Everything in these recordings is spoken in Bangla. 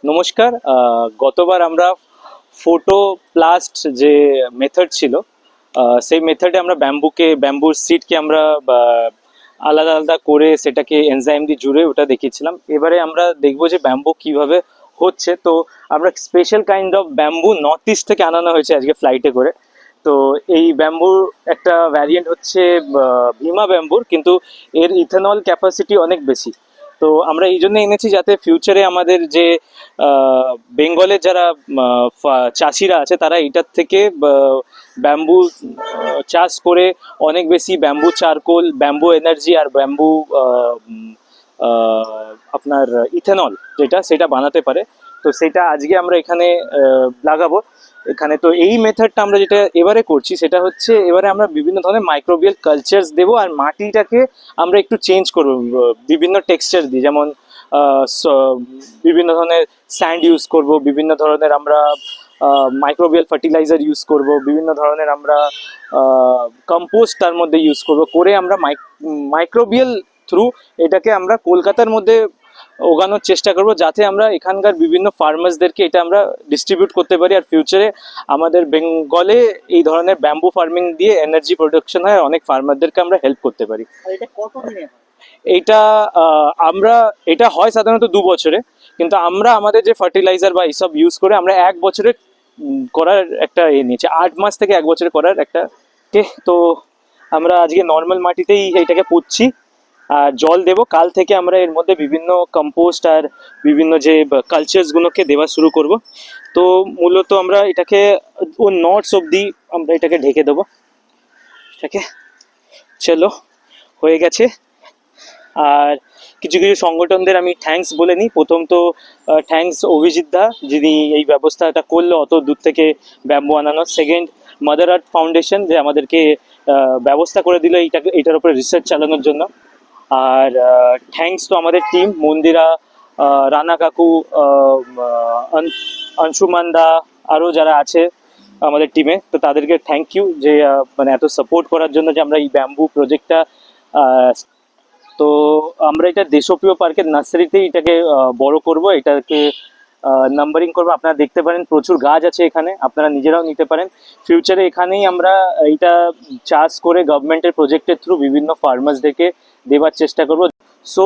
নমস্কার। গতবার আমরা ফোটো প্লাস্ট যে মেথড ছিল, সেই মেথডে আমরা ব্যাম্বুর সিডকে আমরা আলাদা আলাদা করে সেটাকে এনজাইম দিয়ে জুড়ে ওটা দেখিয়েছিলাম। এবারে আমরা দেখবো যে ব্যাম্বু কিভাবে হচ্ছে। তো আমরা special kind of bamboo north east থেকে আনানো হয়েছে আজকে ফ্লাইটে করে। তো এই ব্যাম্বুর একটা ভ্যারিয়েন্ট হচ্ছে ভীমা ব্যাম্বুর, কিন্তু এর ইথানল ক্যাপাসিটি অনেক বেশি। তো আমরা এই জন্য এনেছি যাতে ফিউচারে আমাদের যে বেঙ্গলের যারা চাষিরা আছে তারা এটার থেকে ব্যাম্বু চাষ করে অনেক বেশি ব্যাম্বু চারকোল, ব্যাম্বু এনার্জি আর ব্যাম্বু আপনার ইথেনল যেটা সেটা বানাতে পারে। তো সেটা আজকে আমরা এখানে লাগাবো এখানে। তো এই মেথডটা আমরা যেটা এবারে করছি সেটা হচ্ছে এবারে আমরা বিভিন্ন ধরনের মাইক্রোবিয়াল কালচার্স দেবো আর মাটিটাকে আমরা একটু চেঞ্জ করবো বিভিন্ন টেক্সচার দিয়ে। যেমন বিভিন্ন ধরনের স্যান্ড ইউজ করব, বিভিন্ন ধরনের আমরা মাইক্রোবিয়াল ফার্টিলাইজার ইউজ করব, বিভিন্ন ধরনের আমরা কম্পোস্ট তার মধ্যে ইউজ করব করে আমরা মাইক্রোবিয়াল থ্রু এটাকে আমরা কলকাতার মধ্যে ওগানোর চেষ্টা করব, যাতে আমরা এখানকার বিভিন্ন ফার্মার্সদেরকে এটা আমরা ডিস্ট্রিবিউট করতে পারি। আর ফিউচারে আমাদের বেঙ্গলে এই ধরনের ব্যাম্বু ফার্মিং দিয়ে এনার্জি প্রোডাকশন হয়, অনেক ফার্মারদেরকে আমরা হেল্প করতে পারি। এইটা এটা হয় সাধারণত 2 বছরে, কিন্তু আমরা আমাদের যে ফার্টিলাইজার বা এইসব ইউজ করে আমরা 1 বছরে করার একটা নিয়েছি, 8 মাস থেকে 1 বছরে করার একটা। তো আমরা আজকে নর্মাল মাটিতেই এইটাকে পুঁতছি আর জল দেব। কাল থেকে আমরা এর মধ্যে বিভিন্ন কম্পোস্ট আর বিভিন্ন যে কালচার্সগুলোকে দেওয়া শুরু করব। তো মূলত আমরা এটাকে ও নটস অবধি আমরা এটাকে ঢেকে দেবো। ঠিক আছে, চলো, হয়ে গেছে। আর কিছু কিছু সংগঠনদের আমি থ্যাঙ্কস বলে নিই। প্রথম তো থ্যাঙ্কস অভিজিৎ দা, যিনি এই ব্যবস্থাটা করলো অত দূর থেকে ব্যাম্বু আনানো। সেকেন্ড, মাদার আর্থ ফাউন্ডেশন, যে আমাদেরকে ব্যবস্থা করে দিল এইটার উপরে রিসার্চ চালানোর জন্য। আর থ্যাঙ্কস তো আমাদের টিম, মন্দিরা, রানা কাকু, অংশুমান দা, আরও যারা আছে আমাদের টিমে, তো তাদেরকে থ্যাংক ইউ যে মানে এত সাপোর্ট করার জন্য যে আমরা এই ব্যাম্বু প্রজেক্টটা। তো আমরা এটা দেশপ্রিয় পার্কের নার্সারিতেই এটাকে বড় করব, এটাকে নাম্বারিং করবো। আপনারা দেখতে পারেন প্রচুর গাছ আছে এখানে, আপনারা নিজেরাও নিতে পারেন। ফিউচারে এখানেই আমরা এইটা চাষ করে গভর্নমেন্টের প্রজেক্টের থ্রু বিভিন্ন ফার্মার্সদেরকে দেওয়ার চেষ্টা করব। সো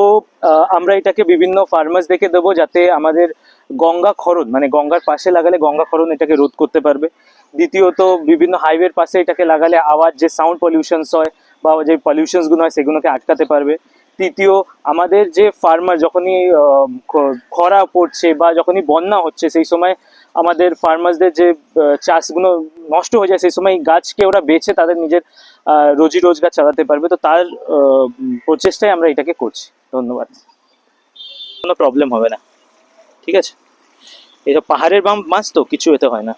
আমরা এটাকে বিভিন্ন ফার্মার্সদেরকে দেবো যাতে আমাদের গঙ্গা ক্ষরণ, মানে গঙ্গার পাশে লাগালে গঙ্গা ক্ষরণ এটাকে রোধ করতে পারবে। দ্বিতীয়ত, বিভিন্ন হাইওয়ের পাশে এটাকে লাগালে আওয়াজ যে সাউন্ড পলিউশনস হয় বা যে পলিউশনসগুলো হয় সেগুলোকে আটকাতে পারবে। তৃতীয়, আমাদের যে ফার্মার যখনই খরা পড়ছে বা যখনই বন্যা হচ্ছে সেই সময় আমাদের ফার্মার্সদের যে চাষগুলো নষ্ট হয়ে যায় সেই সময় গাছকে ওরা বেছে তাদের নিজের রোজি রোজগার চালাতে পারবে। তো তার প্রচেষ্টায় আমরা এটাকে করছি। ধন্যবাদ। কোনো প্রবলেম হবে না, ঠিক আছে। এটা পাহাড়ের মাছ তো কিছু এতে হয় না।